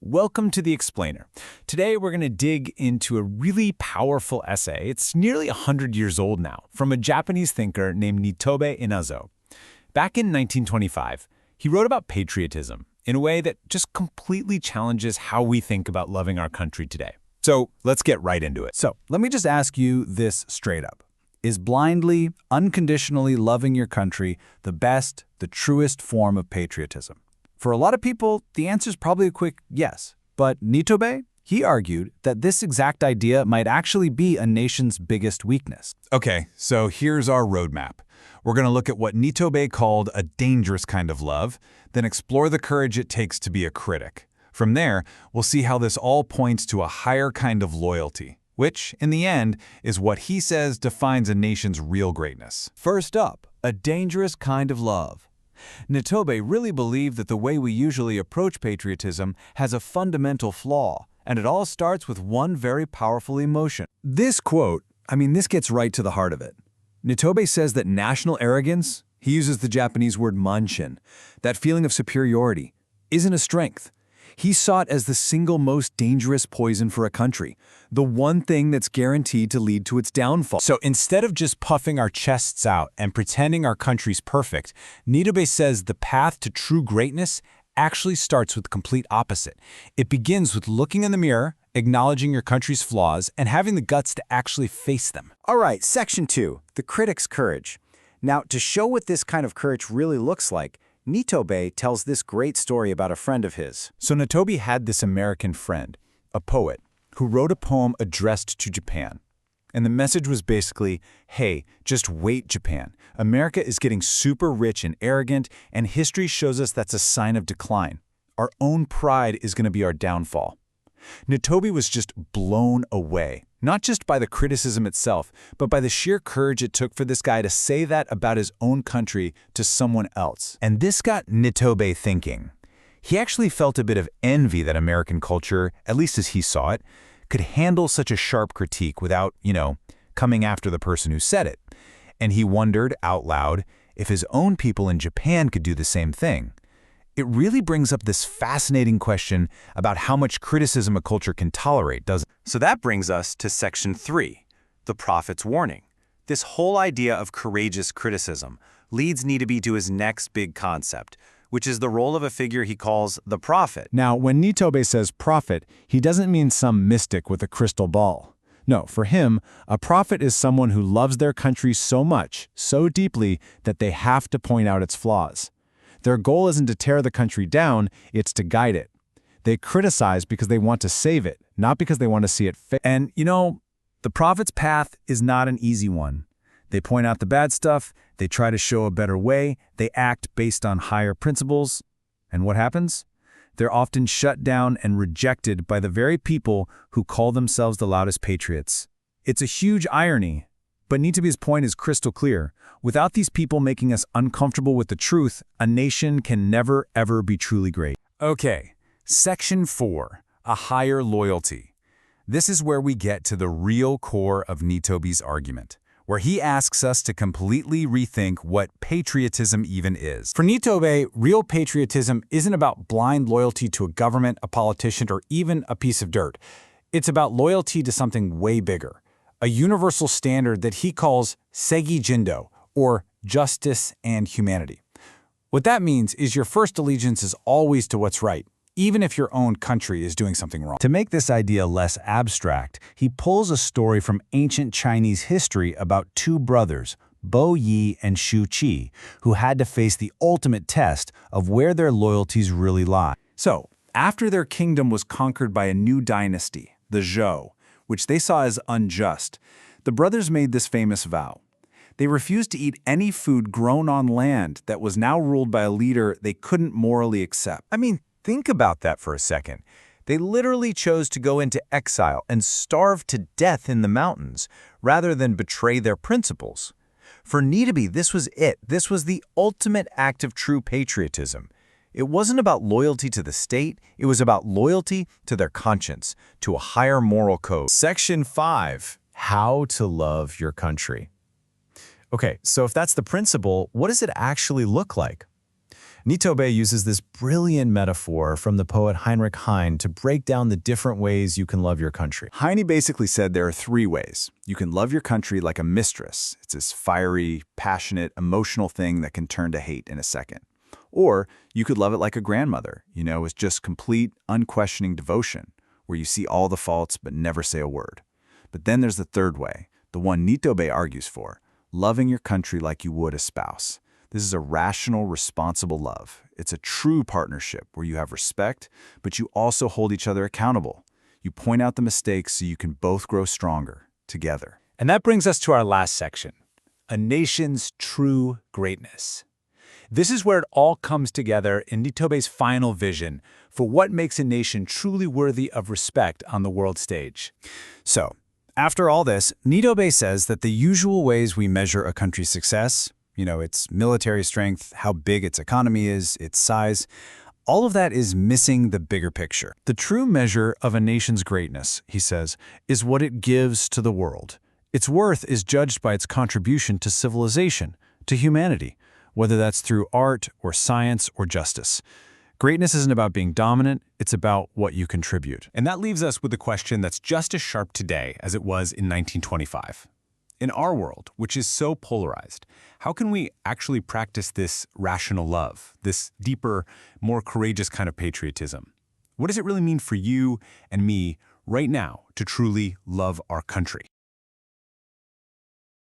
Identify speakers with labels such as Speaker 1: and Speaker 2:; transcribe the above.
Speaker 1: Welcome to The Explainer. Today we're going to dig into a really powerful essay. It's nearly 100 years old now, from a Japanese thinker named Nitobe Inazō. Back in 1925, he wrote about patriotism in a way that just completely challenges how we think about loving our country today. So let's get right into it.
Speaker 2: So let me just ask you this straight up. Is blindly, unconditionally loving your country the best, the truest form of patriotism? For a lot of people, the answer is probably a quick yes. But Nitobe, he argued that this exact idea might actually be a nation's biggest weakness.
Speaker 3: Okay, so here's our roadmap. We're going to look at what Nitobe called a dangerous kind of love, then explore the courage it takes to be a critic. From there, we'll see how this all points to a higher kind of loyalty, which, in the end, is what he says defines a nation's real greatness.
Speaker 2: First up, a dangerous kind of love. Nitobe really believed that the way we usually approach patriotism has a fundamental flaw, and it all starts with one very powerful emotion. This quote, this gets right to the heart of it. Nitobe says that national arrogance, he uses the Japanese word manshin, that feeling of superiority, isn't a strength. He saw it as the single most dangerous poison for a country, the one thing that's guaranteed to lead to its downfall.
Speaker 1: So instead of just puffing our chests out and pretending our country's perfect, Nitobe says the path to true greatness actually starts with the complete opposite. It begins with looking in the mirror, acknowledging your country's flaws, and having the guts to actually face them.
Speaker 4: All right, Section 2, the critic's courage. Now, to show what this kind of courage really looks like, Nitobe tells this great story about a friend of his.
Speaker 1: So Nitobe had this American friend, a poet, who wrote a poem addressed to Japan. And the message was basically, hey, just wait, Japan. America is getting super rich and arrogant, and history shows us that's a sign of decline. Our own pride is going to be our downfall. Nitobe was just blown away, not just by the criticism itself, but by the sheer courage it took for this guy to say that about his own country to someone else.
Speaker 3: And this got Nitobe thinking. He actually felt a bit of envy that American culture, at least as he saw it, could handle such a sharp critique without, coming after the person who said it. And he wondered out loud if his own people in Japan could do the same thing. It really brings up this fascinating question about how much criticism a culture can tolerate, doesn't it?
Speaker 5: So that brings us to Section 3, the prophet's warning. This whole idea of courageous criticism leads Nitobe to his next big concept, which is the role of a figure he calls the prophet.
Speaker 2: Now, when Nitobe says prophet, he doesn't mean some mystic with a crystal ball. No, for him, a prophet is someone who loves their country so much, so deeply, that they have to point out its flaws. Their goal isn't to tear the country down, it's to guide it. They criticize because they want to save it, not because they want to see it fail. And, the prophet's path is not an easy one. They point out the bad stuff, they try to show a better way, they act based on higher principles. And what happens? They're often shut down and rejected by the very people who call themselves the loudest patriots. It's a huge irony. But Nitobe's point is crystal clear. Without these people making us uncomfortable with the truth, a nation can never, ever be truly great.
Speaker 3: Okay, Section 4, a higher loyalty. This is where we get to the real core of Nitobe's argument, where he asks us to completely rethink what patriotism even is.
Speaker 1: For Nitobe, real patriotism isn't about blind loyalty to a government, a politician, or even a piece of dirt. It's about loyalty to something way bigger. A universal standard that he calls Seigi Jindo, or justice and humanity. What that means is your first allegiance is always to what's right, even if your own country is doing something wrong.
Speaker 2: To make this idea less abstract, he pulls a story from ancient Chinese history about two brothers, Bo Yi and Shu Qi, who had to face the ultimate test of where their loyalties really lie.
Speaker 1: So, after their kingdom was conquered by a new dynasty, the Zhou, which they saw as unjust, the brothers made this famous vow. They refused to eat any food grown on land that was now ruled by a leader they couldn't morally accept.
Speaker 3: Think about that for a second. They literally chose to go into exile and starve to death in the mountains, rather than betray their principles. For Nitobe, this was it. This was the ultimate act of true patriotism. It wasn't about loyalty to the state, it was about loyalty to their conscience, to a higher moral code.
Speaker 1: Section 5, how to love your country. Okay, so if that's the principle, what does it actually look like?
Speaker 2: Nitobe uses this brilliant metaphor from the poet Heinrich Heine to break down the different ways you can love your country.
Speaker 1: Heine basically said there are 3 ways. You can love your country like a mistress. It's this fiery, passionate, emotional thing that can turn to hate in a second. Or you could love it like a grandmother, with just complete, unquestioning devotion, where you see all the faults but never say a word. But then there's the 3rd way, the one Nitobe argues for, loving your country like you would a spouse. This is a rational, responsible love. It's a true partnership where you have respect, but you also hold each other accountable. You point out the mistakes so you can both grow stronger together.
Speaker 3: And that brings us to our last section, a nation's true greatness. This is where it all comes together in Nitobe's final vision for what makes a nation truly worthy of respect on the world stage.
Speaker 1: So, after all this, Nitobe says that the usual ways we measure a country's success, its military strength, how big its economy is, its size, all of that is missing the bigger picture.
Speaker 2: The true measure of a nation's greatness, he says, is what it gives to the world. Its worth is judged by its contribution to civilization, to humanity, whether that's through art or science or justice. Greatness isn't about being dominant, it's about what you contribute.
Speaker 3: And that leaves us with a question that's just as sharp today as it was in 1925. In our world, which is so polarized, how can we actually practice this rational love, this deeper, more courageous kind of patriotism? What does it really mean for you and me right now to truly love our country?